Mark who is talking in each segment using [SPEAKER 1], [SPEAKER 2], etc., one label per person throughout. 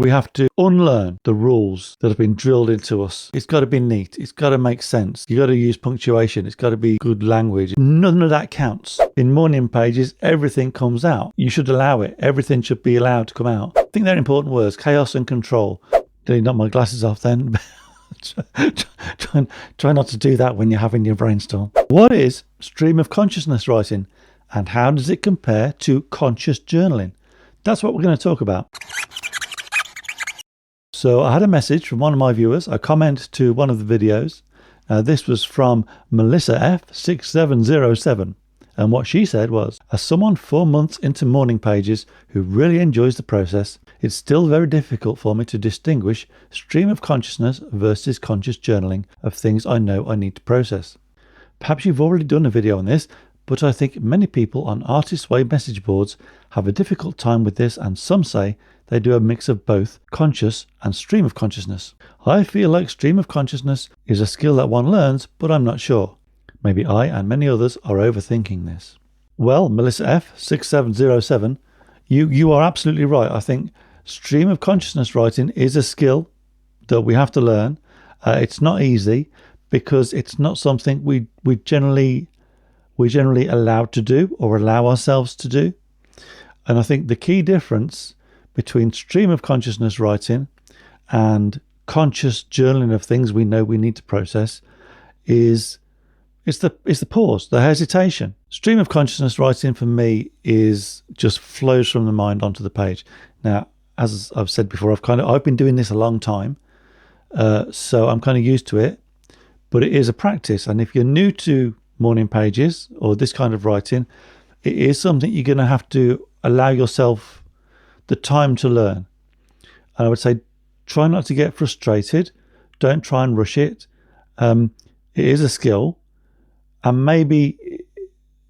[SPEAKER 1] We have to unlearn the rules that have been drilled into us. It's got to be neat. It's got to make sense. You got to use punctuation. It's got to be good language. None of that counts. In morning pages, everything comes out. You should allow it. Everything should be allowed to come out. I think they're important words: chaos and control. Did he knock my glasses off then? Try not to do that when you're having your brainstorm. What is stream of consciousness writing, and how does it compare to conscious journaling? That's what we're going to talk about. So I had a message from one of my viewers, a comment to one of the videos. This was from Melissa F6707. And what she said was, as someone 4 months into morning pages who really enjoys the process, it's still very difficult for me to distinguish stream of consciousness versus conscious journaling of things I know I need to process. Perhaps you've already done a video on this, but I think many people on Artist's Way message boards have a difficult time with this, and some say they do a mix of both conscious and stream of consciousness. I feel like stream of consciousness is a skill that one learns, but I'm not sure. Maybe I and many others are overthinking this. Well, Melissa F6707, you are absolutely right. I think stream of consciousness writing is a skill that we have to learn. It's not easy because it's not something we generally allowed to do or allow ourselves to do. And I think the key difference between stream of consciousness writing and conscious journaling of things we know we need to process is the pause, the hesitation. Stream of consciousness writing for me is just flows from the mind onto the page. Now, as I've said before, I've been doing this a long time, so I'm kind of used to it. But it is a practice, and if you're new to morning pages or this kind of writing, it is something you're going to have to allow yourself the time to learn. And I would say, try not to get frustrated. Don't try and rush it. It is a skill. And maybe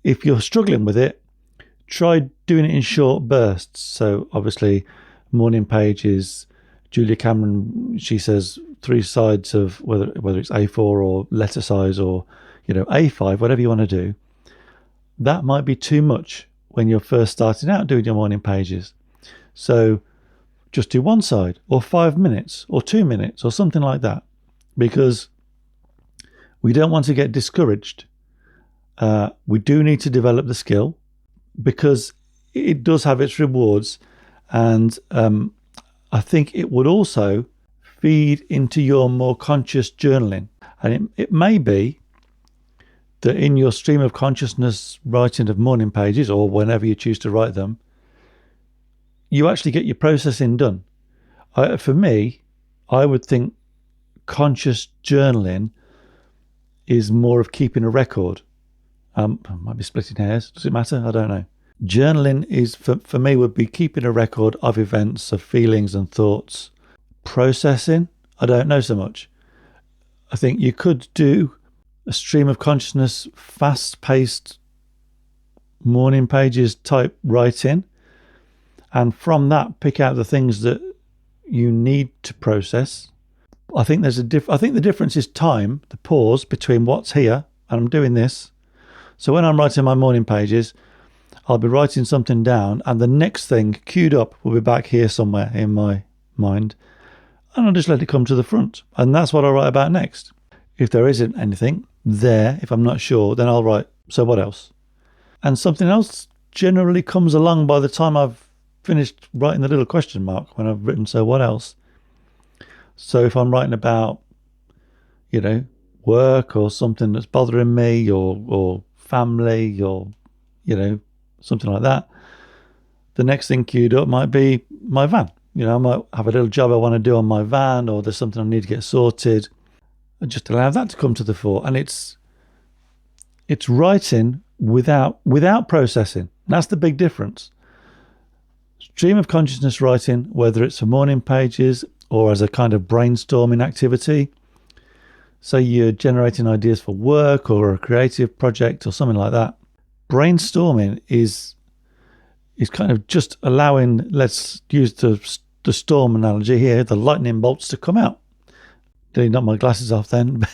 [SPEAKER 1] if you're struggling with it, try doing it in short bursts. So obviously, morning pages, Julia Cameron, she says 3 sides of whether it's A4 or letter size or A5, whatever you want to do. That might be too much when you're first starting out doing your morning pages. So just do 1 side or 5 minutes or 2 minutes or something like that, because we don't want to get discouraged. We do need to develop the skill because it does have its rewards, and I think it would also feed into your more conscious journaling. And it may be that in your stream of consciousness writing of morning pages, or whenever you choose to write them, you actually get your processing done. For me, I would think conscious journaling is more of keeping a record. I might be splitting hairs. Does it matter? I don't know. Journaling is, for me, would be keeping a record of events, of feelings and thoughts. Processing, I don't know so much. I think you could do a stream of consciousness, fast-paced morning pages type writing, and from that pick out the things that you need to process. I think I think the difference is time, the pause between what's here and I'm doing this. So when I'm writing my morning pages, I'll be writing something down, and the next thing queued up will be back here somewhere in my mind, and I'll just let it come to the front, and that's what I'll write about next. If there isn't anything there, if I'm not sure, then I'll write, so what else? And something else generally comes along by the time I've finished writing the little question mark, when I've written, so what else? So if I'm writing about, work or something that's bothering me, or family, or, something like that, the next thing queued up might be my van. I might have a little job I want to do on my van, or there's something I need to get sorted. I just allow that to come to the fore. And it's writing without processing. That's the big difference. Stream of consciousness writing, whether it's for morning pages or as a kind of brainstorming activity. So you're generating ideas for work or a creative project or something like that. Brainstorming is kind of just allowing, let's use the storm analogy here, the lightning bolts to come out. Did he knock my glasses off then?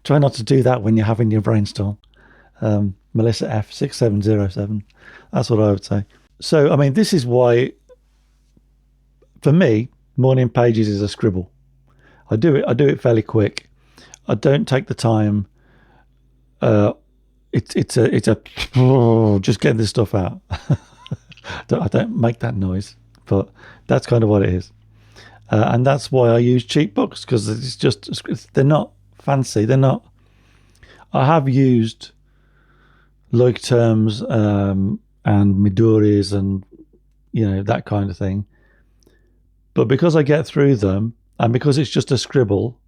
[SPEAKER 1] Try not to do that when you're having your brainstorm. Melissa F6707. That's what I would say. So, I mean, this is why for me, morning pages is a scribble. I do it fairly quick. I don't take the time. It's a just get this stuff out. I don't make that noise, but that's kind of what it is. And that's why I use cheap books, because they're not fancy. They're not. I have used like terms and Midoris and that kind of thing, but because I get through them and because it's just a scribble,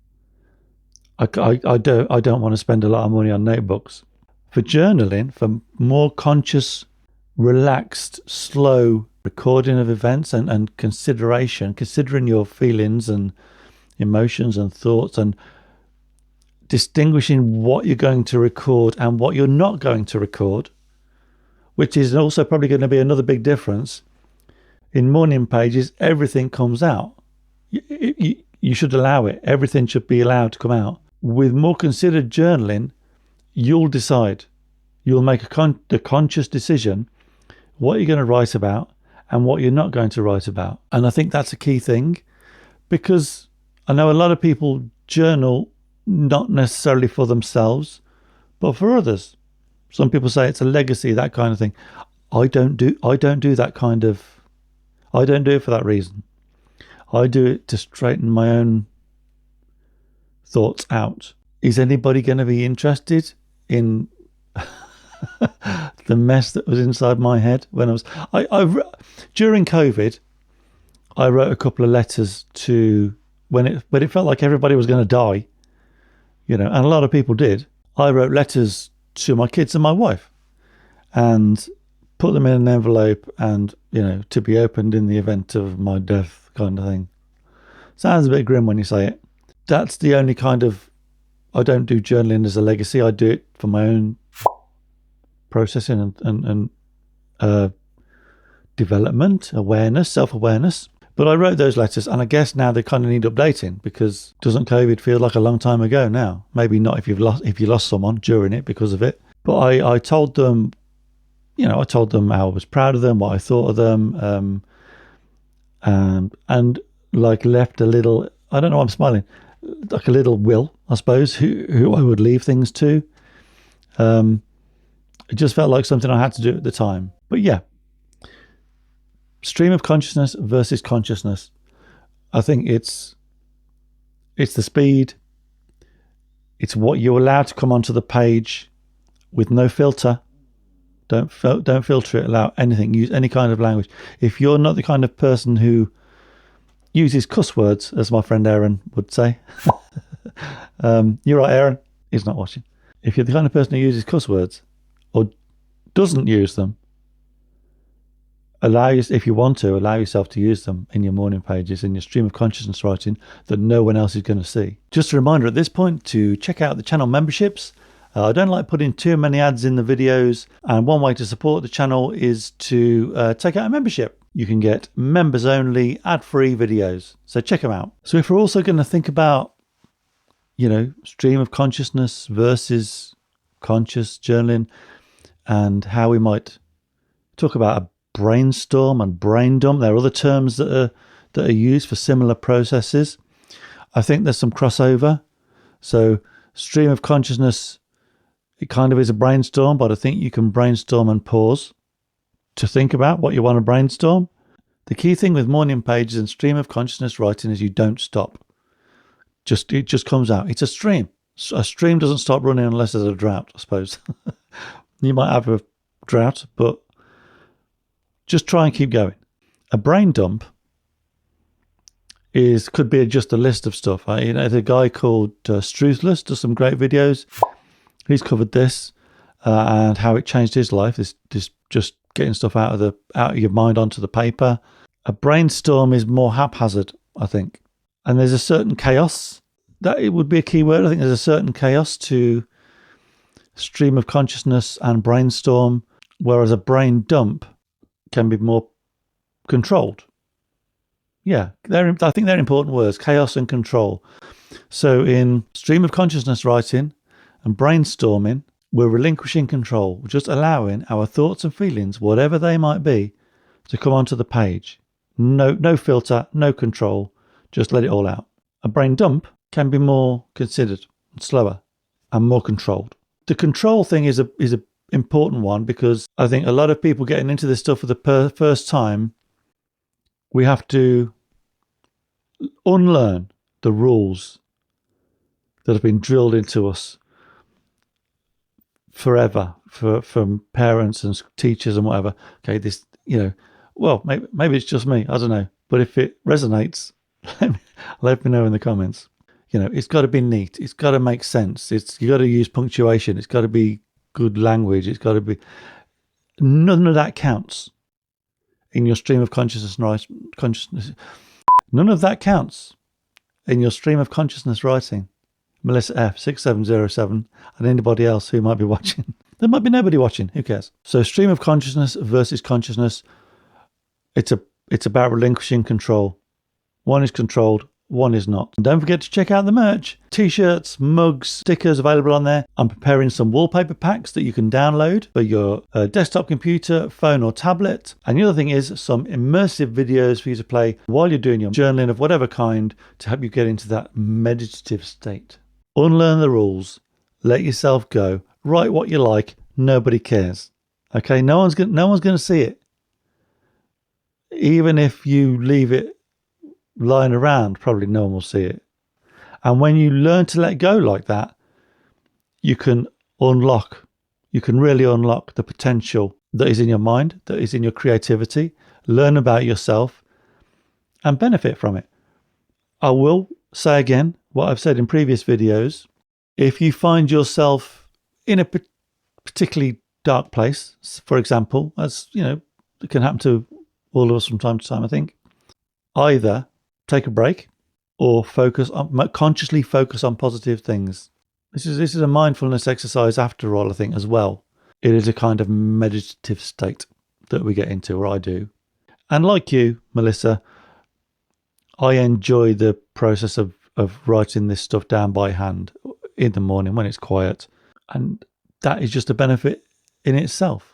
[SPEAKER 1] I don't want to spend a lot of money on notebooks. For journaling, for more conscious, relaxed, slow recording of events and considering your feelings and emotions and thoughts, and distinguishing what you're going to record and what you're not going to record, which is also probably going to be another big difference. In morning pages, everything comes out. You should allow it. Everything should be allowed to come out. With more considered journaling, you'll decide. You'll make a conscious decision what you're going to write about and what you're not going to write about. And I think that's a key thing, because I know a lot of people journal not necessarily for themselves, but for others. Some people say it's a legacy, that kind of thing. I don't do that kind of. I don't do it for that reason. I do it to straighten my own thoughts out. Is anybody going to be interested in the mess that was inside my head when during COVID? I wrote a couple of letters to when it felt like everybody was going to die, and a lot of people did. I wrote letters to my kids and my wife, and put them in an envelope, and to be opened in the event of my death, kind of thing. Sounds a bit grim when you say it. That's the only kind of. I don't do journaling as a legacy. I do it for my own processing and development, awareness, self-awareness. But I wrote those letters, and I guess now they kind of need updating, because doesn't COVID feel like a long time ago now? Maybe not if you lost someone during it because of it. But I told them, I told them how I was proud of them, what I thought of them, and like left a little. I don't know why I'm smiling. Like a little will, I suppose, who I would leave things to. It just felt like something I had to do at the time. But yeah, stream of consciousness versus consciousness. I think it's the speed. It's what you're allowed to come onto the page with no filter. Don't filter it. Allow anything. Use any kind of language. If you're not the kind of person who uses cuss words, as my friend Aaron would say. You're right, Aaron. He's not watching. If you're the kind of person who uses cuss words or doesn't use them, if you want to, allow yourself to use them in your morning pages, in your stream of consciousness writing that no one else is going to see. Just a reminder at this point to check out the channel memberships. I don't like putting too many ads in the videos, and one way to support the channel is to take out a membership. You can get members only ad-free videos, so check them out. So if we're also going to think about stream of consciousness versus conscious journaling, and how we might talk about a brainstorm and brain dump. There are other terms that are used for similar processes. I think there's some crossover. So stream of consciousness, it kind of is a brainstorm, but I think you can brainstorm and pause to think about what you want to brainstorm. The key thing with morning pages and stream of consciousness writing is you don't stop. It just comes out. It's a stream. A stream doesn't stop running unless there's a drought, I suppose. You might have a drought, but just try and keep going. A brain dump could be just a list of stuff. There's a guy called Struthless, does some great videos. He's covered this and how it changed his life. This just getting stuff out of your mind onto the paper. A brainstorm is more haphazard, I think. And there's a certain chaos. That it would be a key word. I think there's a certain chaos to stream of consciousness and brainstorm, whereas a brain dump can be more controlled. Yeah, I think they're important words, chaos and control. So in stream of consciousness writing and brainstorming, we're relinquishing control. We're just allowing our thoughts and feelings, whatever they might be, to come onto the page. No filter, no control. Just let it all out. A brain dump can be more considered, slower, and more controlled. The control thing is a important one, because I think a lot of people getting into this stuff for the first time, we have to unlearn the rules that have been drilled into us forever from parents and teachers and whatever. Okay, this, well, maybe it's just me. I don't know. But if it resonates, let me know in the comments. It's got to be neat. It's got to make sense. You got to use punctuation. It's got to be good language. It's got to be. None of that counts in your stream of consciousness. None of that counts in your stream of consciousness writing. Melissa F 6707 and anybody else who might be watching. There might be nobody watching. Who cares? So stream of consciousness versus consciousness. It's about relinquishing control. One is controlled, one is not. And don't forget to check out the merch. T-shirts, mugs, stickers available on there. I'm preparing some wallpaper packs that you can download for your desktop computer, phone or tablet. And the other thing is some immersive videos for you to play while you're doing your journaling of whatever kind to help you get into that meditative state. Unlearn the rules. Let yourself go. Write what you like. Nobody cares. Okay, no one's going to see it. Even if you leave it lying around, probably no one will see it. And when you learn to let go like that, you can really unlock the potential that is in your mind, that is in your creativity, learn about yourself and benefit from it. I will say again what I've said in previous videos. If you find yourself in a particularly dark place, for example, as it can happen to all of us from time to time, I think, either take a break or consciously focus on positive things. This is a mindfulness exercise after all, I think, as well. It is a kind of meditative state that we get into, or I do. And like you, Melissa, I enjoy the process of writing this stuff down by hand in the morning when it's quiet. And that is just a benefit in itself.